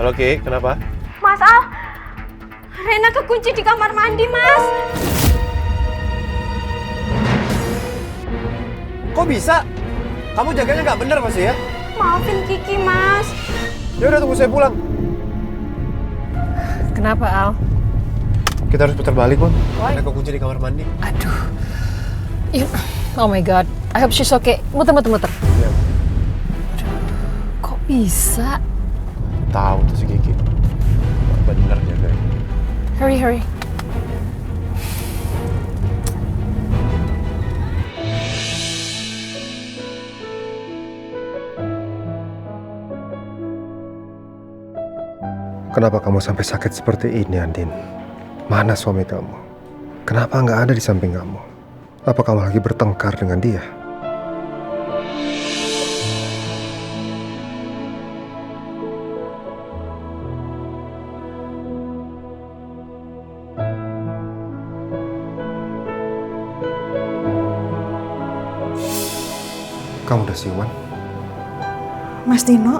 Halo Ki, kenapa? Mas Al, Rena kekunci di kamar mandi, Mas. Kok bisa? Kamu jaganya nggak bener masih ya? Maafin Kiki, Mas. Ya udah tunggu saya pulang. Kenapa, Al? Kita harus putar balik, Bang. Why? Rena kekunci di kamar mandi. Aduh. Oh my god. I hope she's okay. Muter. Ya, Kok bisa? tahu tuh si Kiki. Bener jaganya. Hurry. Kenapa kamu sampai sakit seperti ini, Andin? Mana suami kamu? Kenapa nggak ada di samping kamu? Apa kamu lagi bertengkar dengan dia? Kamu udah siuman? Mas Dino,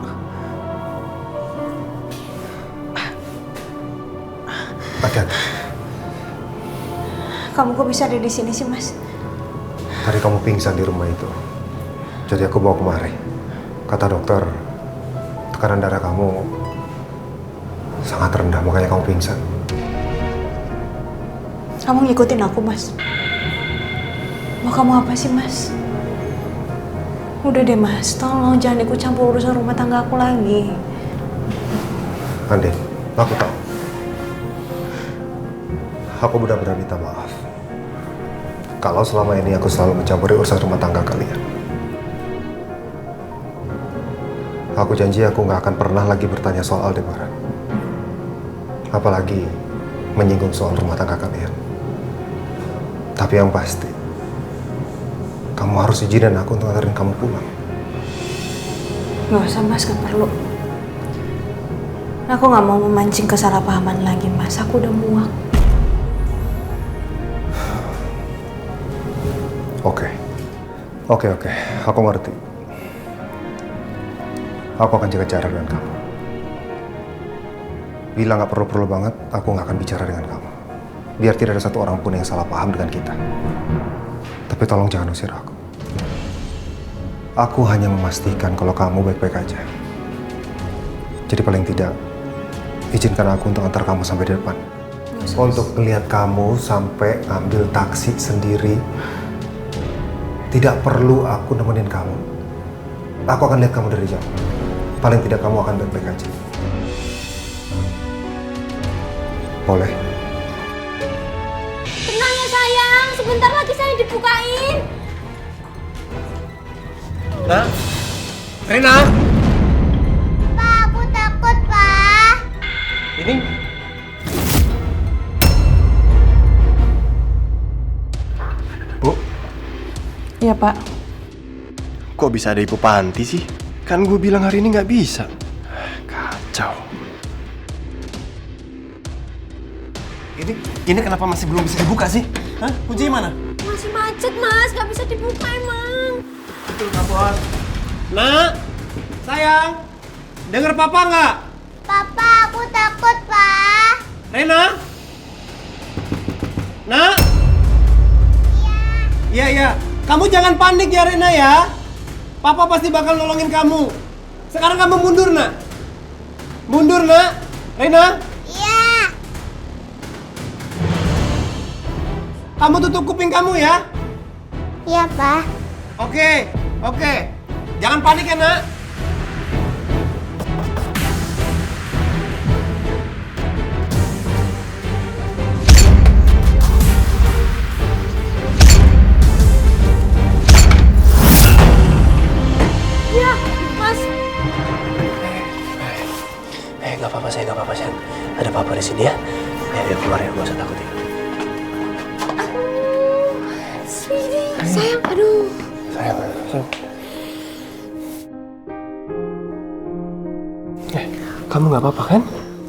Hati-hati. kamu kok bisa ada di sini sih, Mas? Tadi kamu pingsan di rumah itu. Jadi aku bawa kemari. Kata dokter, tekanan darah kamu sangat rendah, makanya kamu pingsan. Kamu ngikutin aku, Mas. Mau kamu apa sih, Mas? Udah deh, Mas. Tolong jangan ikut campur urusan rumah tangga aku lagi. Andin, aku tahu. Aku benar-benar minta maaf. Kalau selama ini aku selalu mencampuri urusan rumah tangga kalian. Aku janji aku nggak akan pernah lagi bertanya soal Aldebaran. Apalagi menyinggung soal rumah tangga kalian. Tapi yang pasti, kamu harus izinin aku untuk nganterin kamu pulang. Nggak usah, Mas. Nggak perlu. Aku nggak mau memancing kesalahpahaman lagi, Mas. Aku udah muak. Oke. Aku ngerti. Aku akan jaga jarak dengan kamu. Bila nggak perlu-perlu banget, aku nggak akan bicara dengan kamu. Biar tidak ada satu orang pun yang salah paham dengan kita. Tapi tolong jangan usir aku. Aku hanya memastikan kalau kamu baik-baik aja. Jadi paling tidak, izinkan aku untuk antar kamu sampai di depan. Untuk melihat kamu sampai ambil taksi sendiri. Tidak perlu aku nemenin kamu. Aku akan lihat kamu dari jauh. Paling tidak kamu akan baik-baik aja. Boleh? Tenang ya, sayang. Sebentar lagi saya dibukain. Nah, Rena. Pak, aku takut, Pak. Ini Bu, Iya, Pak. kok bisa ada Ibu Panti sih? Kan gue bilang hari ini nggak bisa. Kacau. Ini kenapa masih belum bisa dibuka sih? Hah? Kuncinya mana? Masih macet, Mas. Nggak bisa dibuka emang. Betul, Kak Bos. Nak, sayang, denger Papa nggak? Papa, aku takut, Pak. Rena? Nak? Iya. Kamu jangan panik ya, Rena ya. Papa pasti bakal nolongin kamu. Sekarang kamu mundur, Nak. Mundur, Nak. Rena? Iya. Kamu tutup kuping kamu ya. Iya, Pak. Oke. Jangan panik ya, Nak. Iya, Mas. Gak apa-apa sayang. Ada papa di sini ya. Ayo keluar ya, gak usah takut ya. Sweetie, sayang. Aduh. Sayang. Kamu gak apa-apa kan?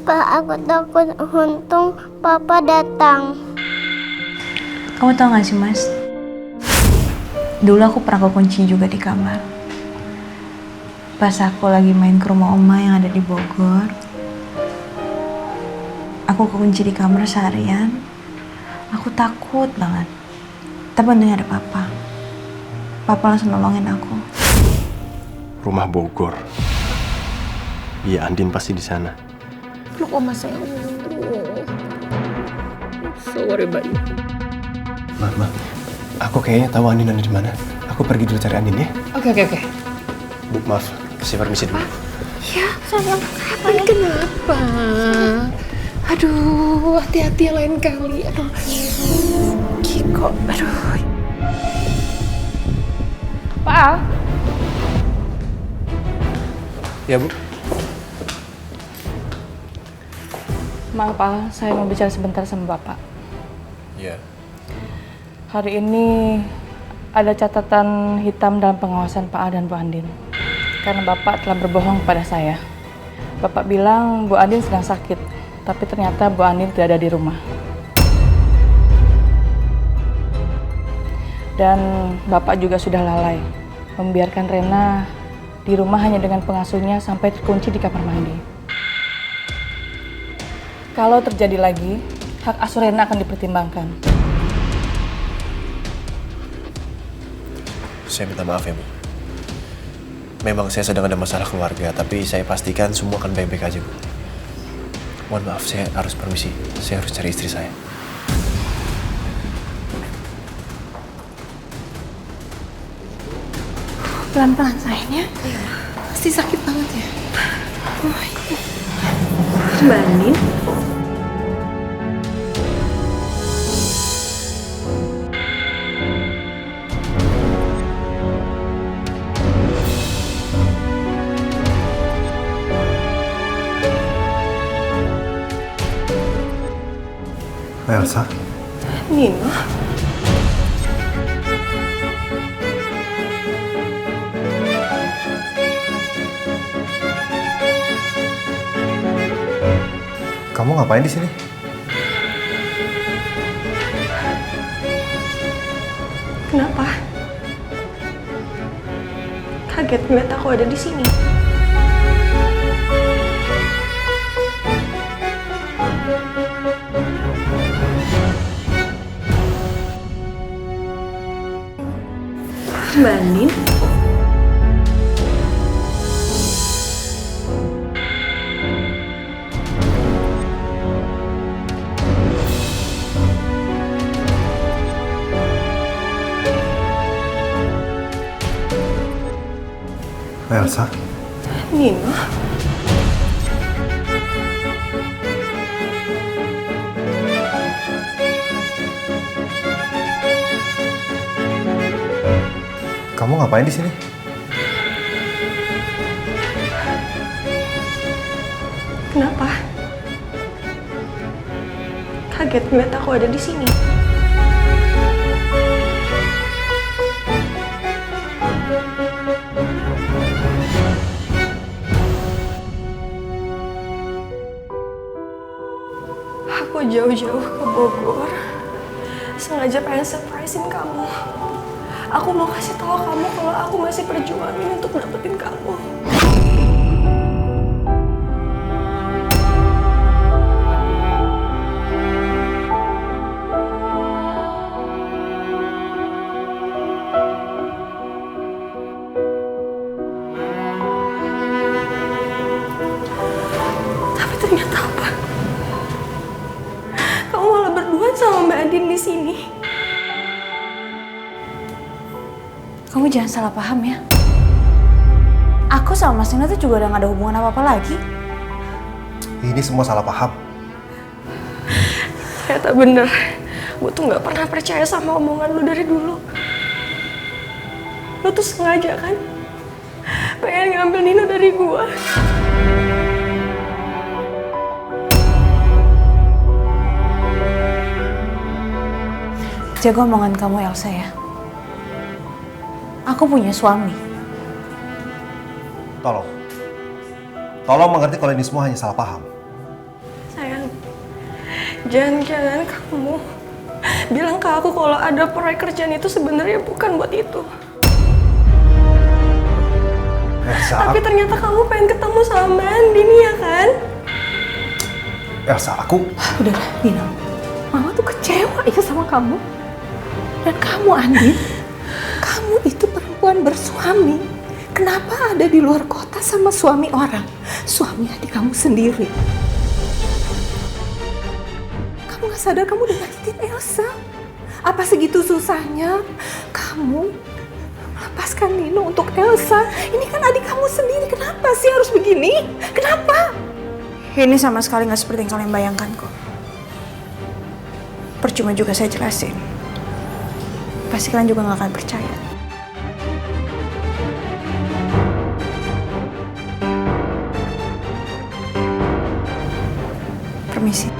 Pak, aku takut untung Papa datang. Kamu tau gak sih, Mas? Dulu aku pernah kekunci juga di kamar. Pas aku lagi main ke rumah oma yang ada di Bogor. aku kekunci di kamar seharian. Aku takut banget. Tapi untungnya ada papa. Papa langsung nolongin aku. Rumah Bogor. Iya, Andin pasti di sana. Peluk Oma sayang. Sorry bayi. Ma, aku kayaknya tahu Andin ada di mana. Aku pergi dulu cari Andin ya. Oke. Bu, maaf, saya permisi dulu. Ya sayang, kenapa? Aduh, hati-hati yang lain kali. Aduh, Kiko, aduh. Pak. Ya, Bu. Maaf Pak, saya mau bicara sebentar sama Bapak. Iya. Hari ini ada catatan hitam dalam pengawasan Pak A dan Bu Andin. Karena Bapak telah berbohong kepada saya. Bapak bilang Bu Andin sedang sakit, tapi ternyata Bu Andin tidak ada di rumah. Dan Bapak juga sudah lalai, membiarkan Rena di rumah hanya dengan pengasuhnya sampai terkunci di kamar mandi. Kalau terjadi lagi, hak asuh Rena akan dipertimbangkan. Saya minta maaf ya, Bu. Memang saya sedang ada masalah keluarga, tapi saya pastikan semua akan baik-baik aja, Bu. Mohon maaf, saya harus permisi. Saya harus cari istri saya. Pelan-pelan sayangnya. Pasti sakit banget ya. Mbak Andin? Elsa? Nino? Kamu ngapain di sini? Kenapa? Kaget ngeliat aku ada di sini. Mbak Andin? Elsa? Nino? Kamu ngapain di sini? Kenapa? Kaget ngeliat aku ada di sini. Aku jauh-jauh ke Bogor, sengaja pengen surprisein kamu. Aku mau kasih tahu kamu kalau aku masih perjuangin untuk dapetin kamu. Tapi ternyata apa? Kamu malah berduaan sama Mbak Andin di sini. Kamu jangan salah paham ya. Aku sama Mas Nino tuh juga udah gak ada hubungan apa-apa lagi. Ini semua salah paham. Ternyata bener. Gue tuh gak pernah percaya sama omongan lu dari dulu. Lu tuh sengaja kan? Pengen ngambil Nino dari gue. Jaga omongan kamu Elsa ya. Aku punya suami. Tolong mengerti kalau ini semua hanya salah paham. Sayang, jangan kamu bilang ke aku kalau ada proyek kerjaan itu sebenarnya bukan buat itu. Elsa, Tapi ternyata kamu pengen ketemu sama Mbak Andin, ya kan? Elsa, aku... Udah, Nino. Mama tuh kecewa ya sama kamu. Dan kamu, Andin, kamu itu perempuan bersuami. Kenapa ada di luar kota sama suami orang? Suami adik kamu sendiri. Kamu gak sadar kamu udah nyakitin Elsa? Apa segitu susahnya kamu melepaskan Nino untuk Elsa? Ini kan adik kamu sendiri. Kenapa sih harus begini? Kenapa? Ini sama sekali nggak seperti yang kalian bayangkan kok. Percuma juga saya jelasin. Pasti kalian juga nggak akan percaya. Permisi.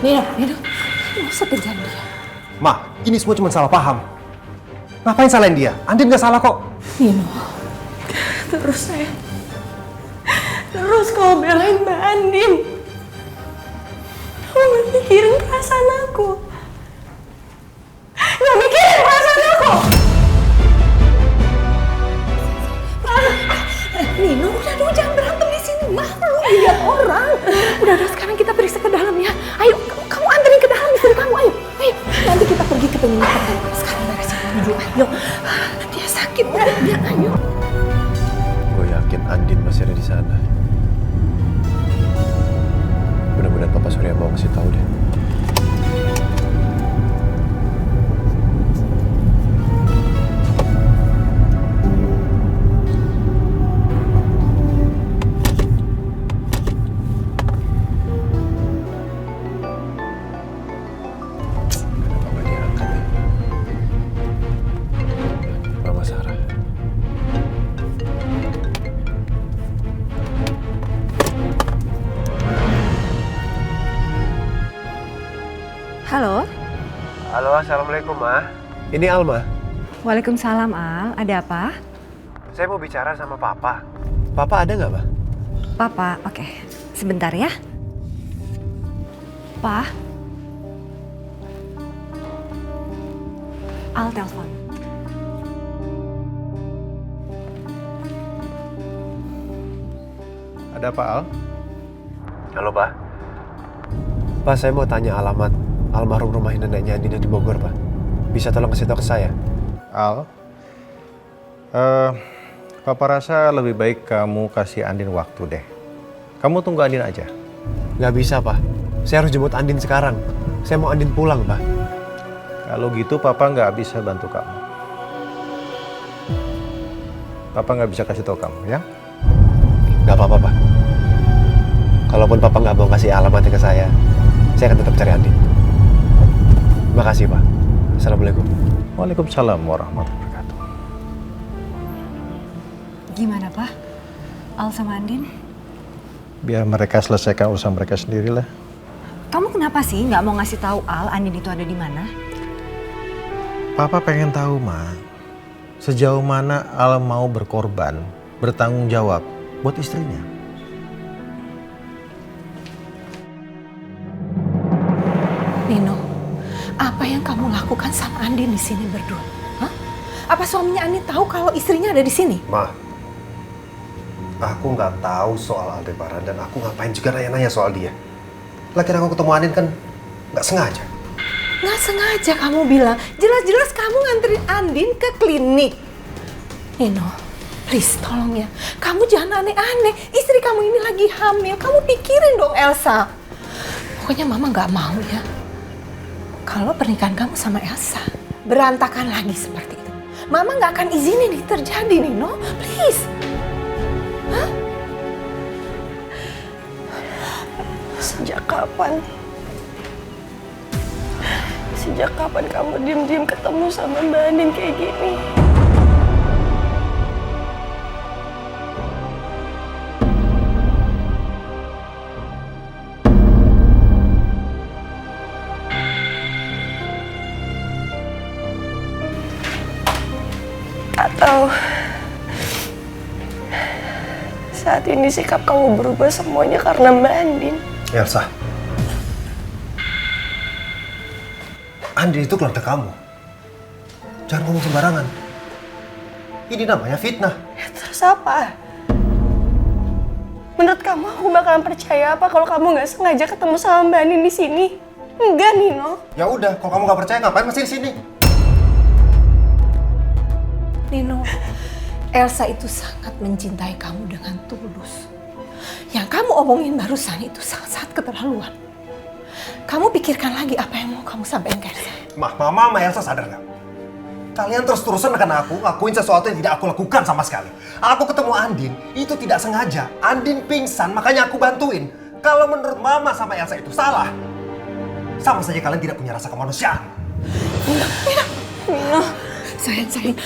Nino, nggak usah kejar dia. Ma, ini semua cuma salah paham. Ngapain salahin dia? Andin gak salah kok. Nino, Terus saya. Terus kau belain Mbak Andin. Kamu nggak mikirin perasaan aku. Nggak mikirin perasaan aku. Nino, udah dong, jangan berantem di sini. Malu lihat orang. Udah, sekarang kita periksa ke dalam ya. Ayo, kamu anterin ke dalam istri kamu. Ayo. Nanti kita pergi ke penginapan. Sekarang beresin dulu. Ayo. Dia sakit, dia ayo. Gue yakin Andin masih ada di sana. Mudah-mudahan Papa Surya mau kasih tahu deh. Kenapa nggak diangkat ya? Mama Sarah. Halo. Halo, assalamualaikum Ma. Ini Alma. Waalaikumsalam, Al. Ada apa? Saya mau bicara sama Papa. Papa ada nggak, Ma? Papa, oke. Sebentar ya. Pa. Al telepon. Ada apa, Al? Halo, Pak. Pak, saya mau tanya alamat almarhum rumah neneknya Andin di Bogor, Pak. Bisa tolong kasih tahu ke saya? Al, Papa rasa lebih baik kamu kasih Andin waktu deh. Kamu tunggu Andin aja. Nggak bisa, Pak. Saya harus jemput Andin sekarang. Saya mau Andin pulang, Pak. Kalau gitu Papa nggak bisa bantu kamu. Papa nggak bisa kasih tahu kamu, ya? Nggak apa-apa, Pak. Kalaupun Papa nggak mau kasih alamatnya ke saya akan tetap cari Andin. Makasih, Pak. Assalamualaikum. Waalaikumsalam warahmatullahi wabarakatuh. Gimana, Pak? Al sama Andin? Biar mereka selesaikan urusan mereka sendirilah. Kamu kenapa sih nggak mau ngasih tahu Al Andin itu ada di mana? Papa pengen tahu, Ma, sejauh mana Al mau berkorban, bertanggung jawab buat istrinya. Nino, apa yang kamu lakukan sama Andin di sini berdua? Hah? Apa suaminya Andin tahu kalau istrinya ada di sini? Ma, aku nggak tahu soal Aldebaran dan aku ngapain juga nanya-nanya soal dia. Lagian aku ketemu Andin kan nggak sengaja. Nggak sengaja kamu bilang. Jelas-jelas kamu nganterin Andin ke klinik. Nino, please tolong ya. Kamu jangan aneh-aneh. Istri kamu ini lagi hamil. Kamu pikirin dong Elsa. Pokoknya Mama nggak mau ya. Kalau pernikahan kamu sama Elsa berantakan lagi seperti itu. Mama nggak akan izinin itu terjadi, Nino. Please. Hah? Sejak kapan? Sejak kapan kamu diam-diam ketemu sama Mbak Andin kayak gini? Atau saat ini sikap kamu berubah semuanya karena Mbak Andin? Elsa, Andin itu keluarga kamu. Jangan ngomong sembarangan. Ini namanya fitnah. Ya, terus apa? Menurut kamu aku bakalan percaya apa kalau kamu nggak sengaja ketemu sama Mbak Andin di sini? Enggak, Nino. Ya udah, kalau kamu nggak percaya ngapain masih di sini? Nino, Elsa itu sangat mencintai kamu dengan tulus. Yang kamu omongin barusan itu sangat keterlaluan. Kamu pikirkan lagi apa yang mau kamu sampaikan ke Elsa. Mama Elsa sadar nggak? Kalian terus-terusan akan aku ngakuin sesuatu yang tidak aku lakukan sama sekali. Aku ketemu Andin, itu tidak sengaja. Andin pingsan, makanya aku bantuin. Kalau menurut Mama sama Elsa itu salah, sama saja kalian tidak punya rasa kemanusiaan. Nino, sayang,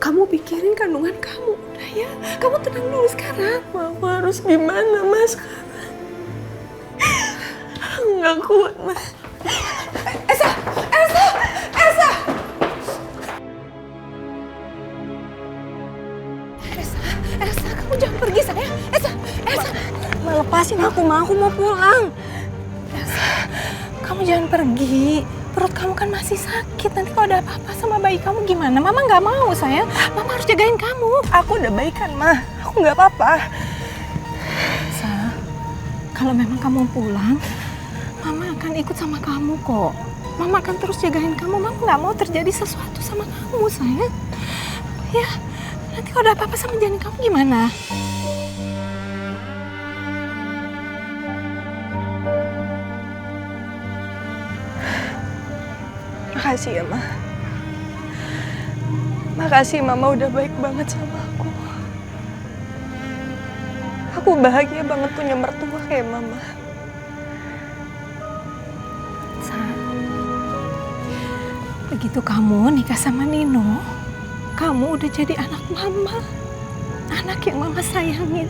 kamu pikirin kandungan kamu, udah ya. Kamu tenang dulu sekarang. Mama harus gimana, Mas, sekarang? Aku nggak kuat, Mas. Elsa! Elsa, kamu jangan pergi, sayang. Elsa! Ma, lepasin aku mau pulang. Elsa, kamu jangan pergi. Perut kamu kan masih sakit. Nanti kalau ada apa-apa sama bayi kamu gimana? Mama nggak mau, sayang. Mama harus jagain kamu. Aku udah baikan, Ma. Aku nggak apa-apa. Elsa, kalau memang kamu pulang, Mama akan ikut sama kamu kok. Mama akan terus jagain kamu. Mama nggak mau terjadi sesuatu sama kamu, sayang. Ya, nanti kalau ada apa-apa sama janin kamu gimana? Makasih ya, Ma. Makasih, Mama udah baik banget sama aku. Aku bahagia banget punya mertua kayak Mama. Begitu kamu nikah sama Nino, kamu udah jadi anak Mama. Anak yang Mama sayangin.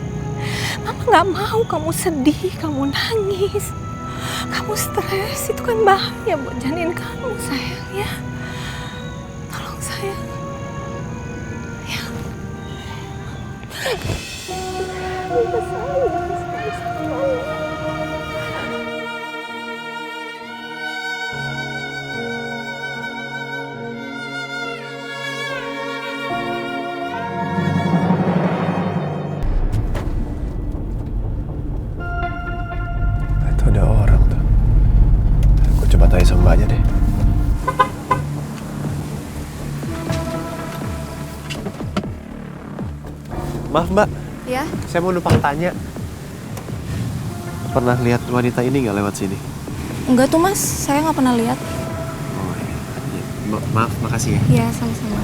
Mama nggak mau kamu sedih, kamu nangis, kamu stres. Itu kan bahaya buat janin kamu, sayang ya. Tolong sayang. Ya. Itu ada orang tuh. Aku coba tanya sama mbaknya deh. Maaf mbak, Ya? saya mau numpang tanya. Pernah lihat wanita ini nggak lewat sini? Enggak tuh mas, saya nggak pernah lihat. Oh iya. Maaf, makasih ya. Iya, sama-sama.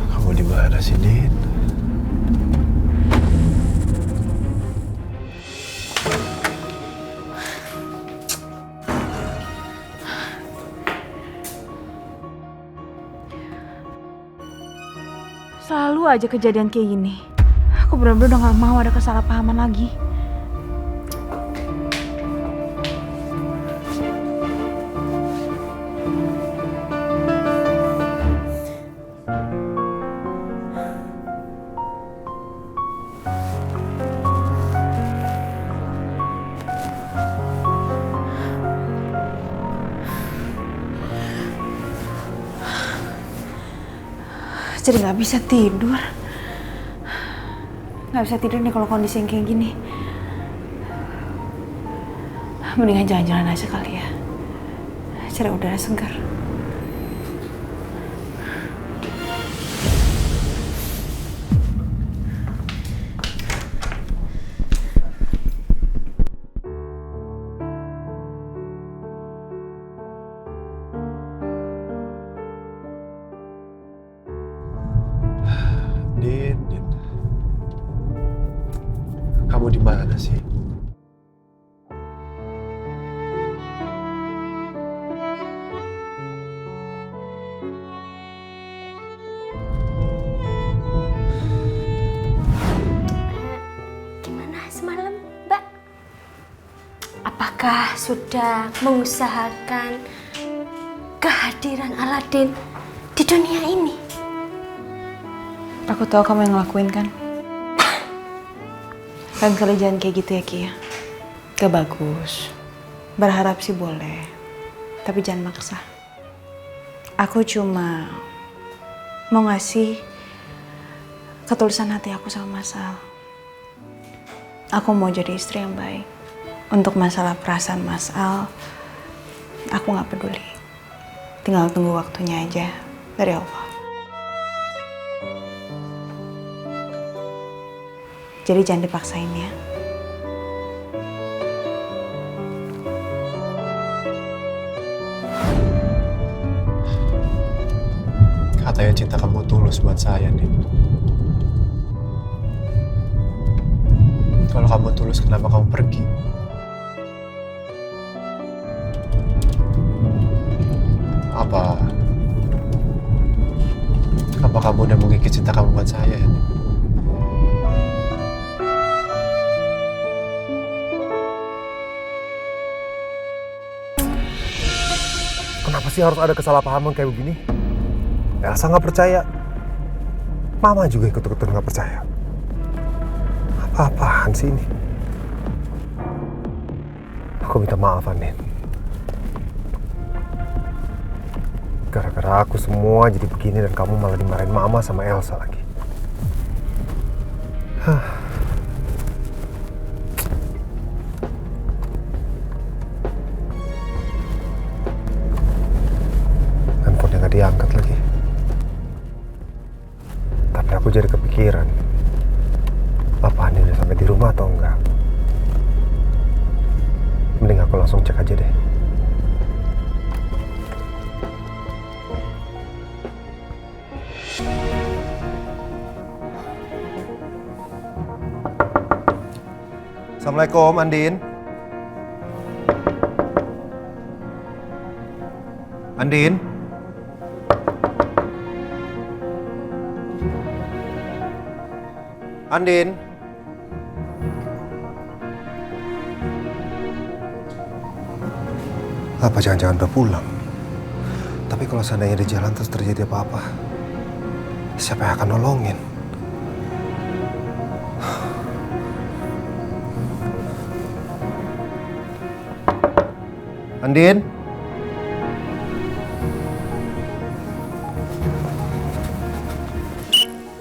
Kamu di mana sih, Din? Selalu aja kejadian kayak gini. Aku bener-bener udah gak mau ada kesalahpahaman lagi. Jadi nggak bisa tidur. Nggak bisa tidur nih kalau kondisi yang kayak gini. Mendingan jalan-jalan aja kali ya. Cari udara segar. Din. Kamu di mana sih? apakah sudah mengusahakan kehadiran Aladin di dunia ini? Aku tahu kamu yang ngelakuin kan. Kan kali jangan kayak gitu ya Ki ya. Gak bagus. Berharap sih boleh, tapi jangan maksa. Aku cuma mau ngasih ketulusan hati aku sama Mas Al. Aku mau jadi istri yang baik. Untuk masalah perasaan Mas Al, aku gak peduli. Tinggal tunggu waktunya aja dari Allah. Jadi jangan dipaksain ya. Katanya cinta kamu tulus buat saya, Din. Kalau kamu tulus, kenapa kamu pergi? Apa kamu udah mengikis cinta kamu buat saya, Din? Kenapa sih harus ada kesalahpahaman kayak begini? Elsa nggak percaya. Mama juga ikut-ikutan nggak percaya. Apa-apaan sih ini? Aku minta maaf, Andin. Gara-gara aku semua jadi begini dan kamu malah dimarahin Mama sama Elsa lagi. Handphonenya nggak diangkat lagi. Tapi aku jadi kepikiran, apa Andin udah sampai di rumah atau enggak? Mending aku langsung cek aja deh. Assalamualaikum, Andin. Andin. Andin. Apa jangan-jangan udah pulang? Tapi kalau seandainya di jalan terus terjadi apa-apa, siapa yang akan nolongin? Andin?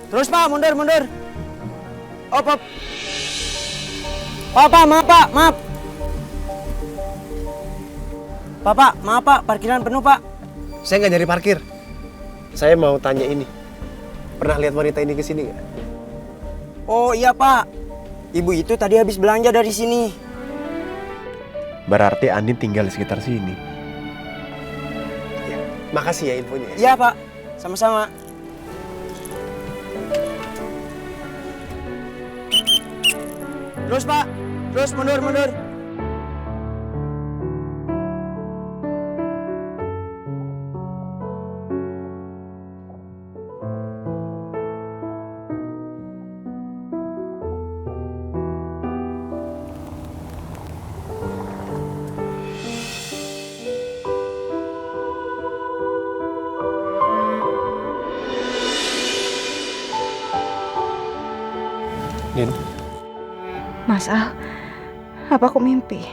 Terus Pak, mundur. Op. Pak, maaf Pak, maaf. Pak, maaf Pak, parkiran penuh Pak. Saya nggak nyari parkir. Saya mau tanya ini. Pernah lihat wanita ini kesini nggak? Oh iya Pak, ibu itu tadi habis belanja dari sini. Berarti Andin tinggal di sekitar sini. Ya, makasih ya infonya. Iya Pak, sama-sama. Terus Pak, terus mundur. Din. Mas Al, apa aku mimpi?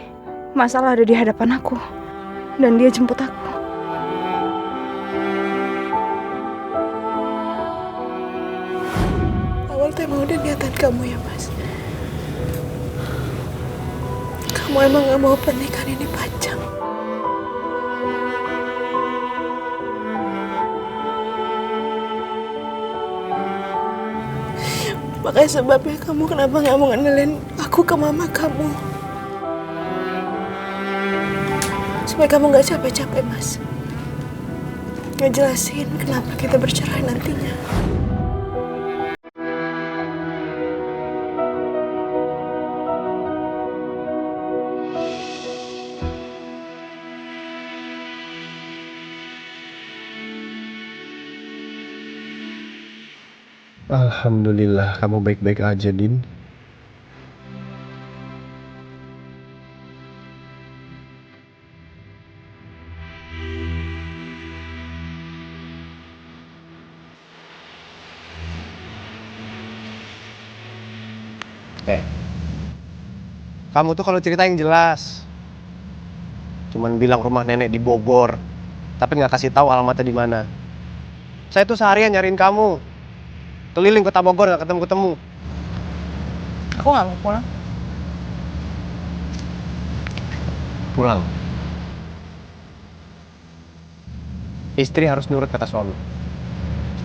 Mas Al ada di hadapan aku dan dia jemput aku. Awal tuh emang udah niatan kamu ya, Mas. Kamu emang gak mau pernikahan ini panjang. Makanya sebabnya kamu kenapa gak mau ngenalin aku ke mama kamu. Supaya kamu gak capek-capek, Mas. Ngejelasin kenapa kita bercerai nantinya. Alhamdulillah, kamu baik-baik aja, Din. Kamu tuh kalau cerita yang jelas. Cuman bilang rumah nenek di Bogor, tapi nggak kasih tahu alamatnya di mana. Saya tuh seharian nyariin kamu, keliling kota Bogor nggak ketemu-ketemu. Aku nggak mau pulang. Pulang. Istri harus nurut kata suami.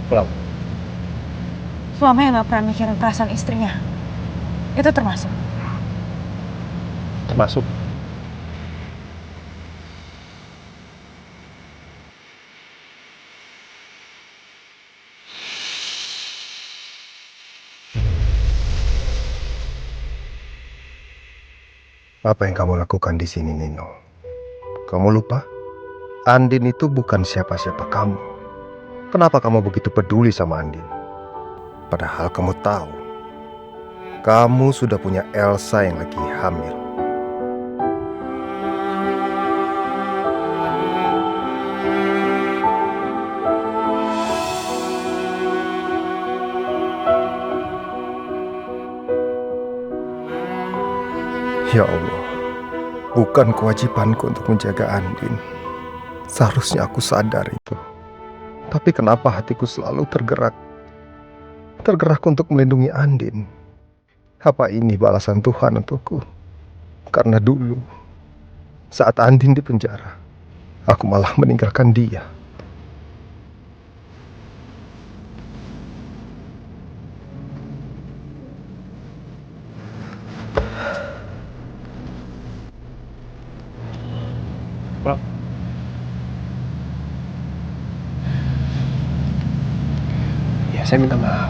Pulang. Suami yang nggak pernah mikirin perasaan istrinya. Itu termasuk. Termasuk. Apa yang kamu lakukan di sini, Nino? Kamu lupa? Andin itu bukan siapa-siapa kamu. Kenapa kamu begitu peduli sama Andin? Padahal kamu tahu, kamu sudah punya Elsa yang lagi hamil. Ya Allah, bukan kewajibanku untuk menjaga Andin. Seharusnya aku sadar itu. Tapi kenapa hatiku selalu tergerak? Tergerak untuk melindungi Andin. Apa ini balasan Tuhan untukku? Karena dulu, saat Andin di penjara, aku malah meninggalkan dia. Pulang. Ya, saya minta maaf.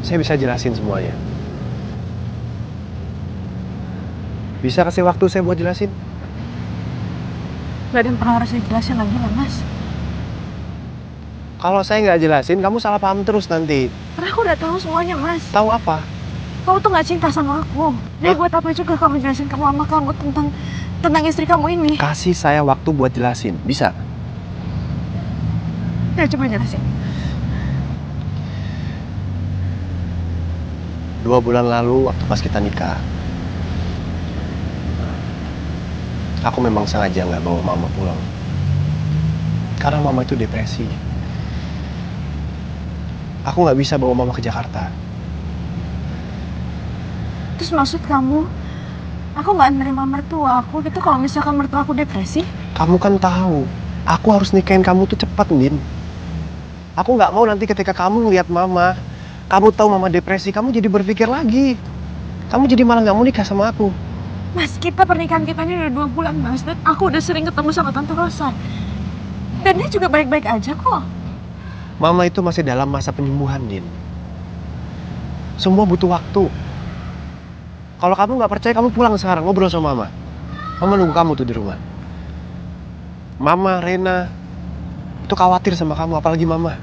Saya bisa jelasin semuanya. Bisa kasih waktu saya buat jelasin? Gak ada yang pernah harus dijelasin lagi lah, Mas. Kalau saya nggak jelasin, kamu salah paham terus nanti. Karena aku udah tahu semuanya, Mas. Tahu apa? Kamu tuh gak cinta sama aku. Jadi buat apa juga kamu jelasin ke mama kamu tentang istri kamu ini? Kasih saya waktu buat jelasin, bisa? Ya, coba jelasin. 2 bulan lalu, waktu pas kita nikah, aku memang sengaja nggak bawa mama pulang. Karena mama itu depresi. Aku nggak bisa bawa mama ke Jakarta. Terus maksud kamu, aku nggak nerima mertua aku gitu kalau misalkan mertua aku depresi? Kamu kan tahu, aku harus nikahin kamu tuh cepat, Din. Aku nggak mau nanti ketika kamu ngeliat mama, kamu tahu mama depresi, kamu jadi berpikir lagi. Kamu jadi malah nggak mau nikah sama aku. Mas, pernikahan kita ini udah 2 bulan, Mas. Dan aku udah sering ketemu sama Tante Rosa. Dan dia juga baik-baik aja kok. Mama itu masih dalam masa penyembuhan, Din. Semua butuh waktu. Kalau kamu nggak percaya, kamu pulang sekarang, ngobrol sama Mama. Mama nunggu kamu tuh di rumah. Mama, Rena, itu khawatir sama kamu, apalagi Mama.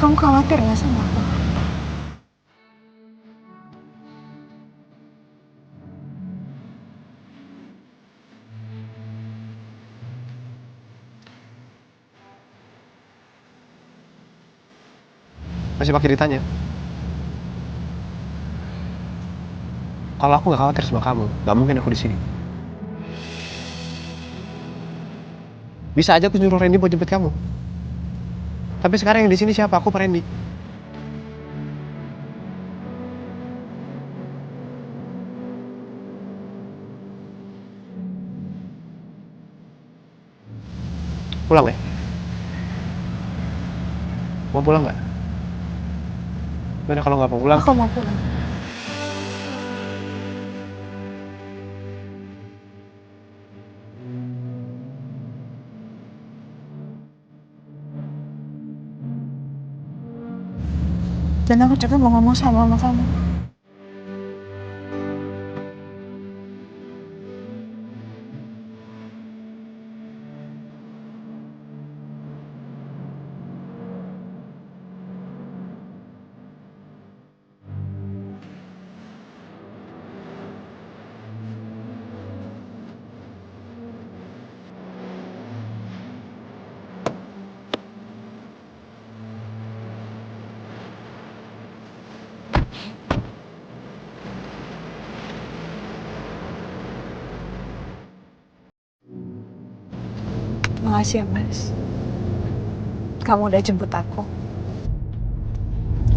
Kamu khawatir nggak sama aku? Masih pakai ditanya. Kalau aku nggak khawatir sama kamu, nggak mungkin aku di sini. Bisa aja aku nyuruh Randy buat jemput kamu. Tapi sekarang yang di sini siapa? Aku apa Randy? Pulang ya? Mau pulang nggak? Gimana kalau nggak mau pulang? Aku mau pulang. Dan aku juga mau ngomong sama mama kamu. Makasih ya, Mas. Kamu udah jemput aku.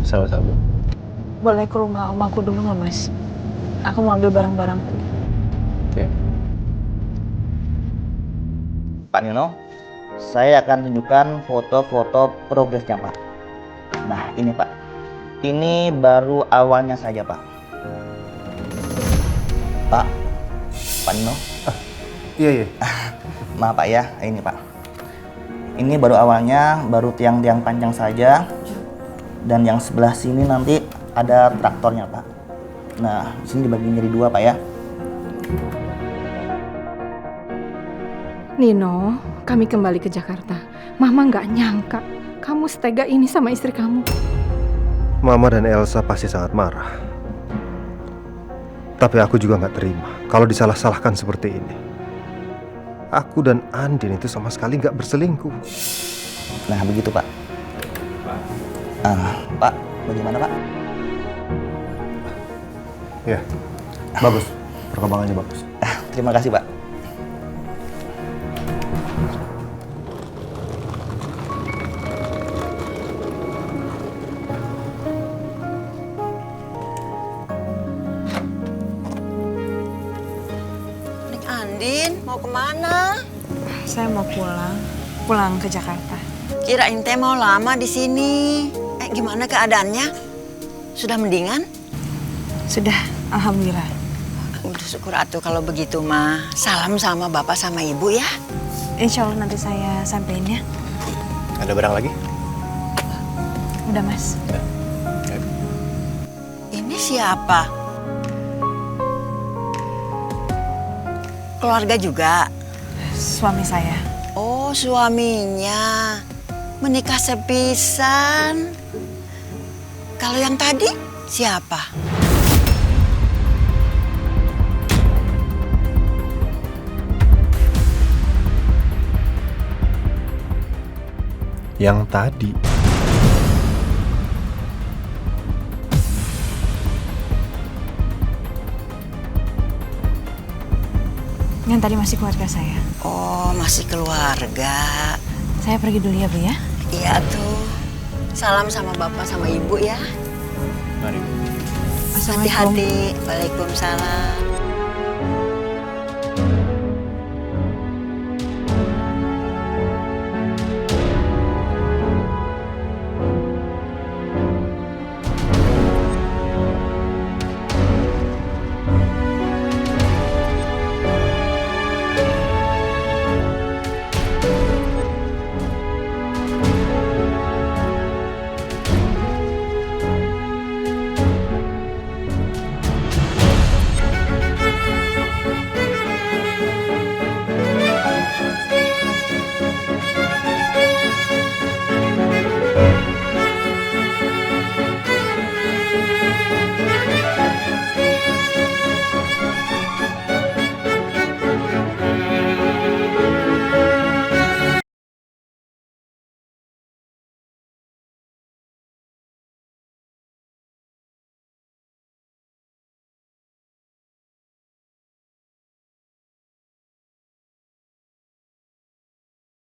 Sama-sama. Boleh ke rumah om aku dulu nggak, Mas? Aku mau ambil barang-barangku. Oke. Pak Nino, saya akan tunjukkan foto-foto progresnya, Pak. Nah, ini Pak. Ini baru awalnya saja, Pak. Pak Nino. Iya. Maaf Pak ya, ini Pak. Ini baru awalnya, baru tiang-tiang panjang saja. Dan yang sebelah sini nanti ada traktornya, Pak. Nah, sini dibagi jadi 2, Pak ya. Nino, kami kembali ke Jakarta. Mama nggak nyangka kamu setega ini sama istri kamu. Mama dan Elsa pasti sangat marah. Tapi aku juga nggak terima kalau disalah-salahkan seperti ini. Aku dan Andin itu sama sekali nggak berselingkuh. Nah, begitu Pak. Pak, bagaimana Pak? Ya, bagus. Perkembangannya bagus. Terima kasih Pak. Andin, mau kemana? Saya mau pulang ke Jakarta. Kirain teh mau lama di sini. Gimana keadaannya? Sudah mendingan? Sudah, alhamdulillah. Udah syukur atuh kalau begitu mah. Salam sama bapak sama ibu ya. Insya Allah nanti saya sampein ya. Ada barang lagi? Udah, Mas. Ini siapa? Keluarga juga? Suami saya. Oh, suaminya. Menikah sepisan. Kalau yang tadi siapa? Yang tadi. Yang tadi masih keluarga saya. Oh, masih keluarga. Saya pergi dulu ya, Bu ya. Iya tuh. Salam sama bapak sama ibu ya. Mari. Hati-hati. Waalaikumsalam.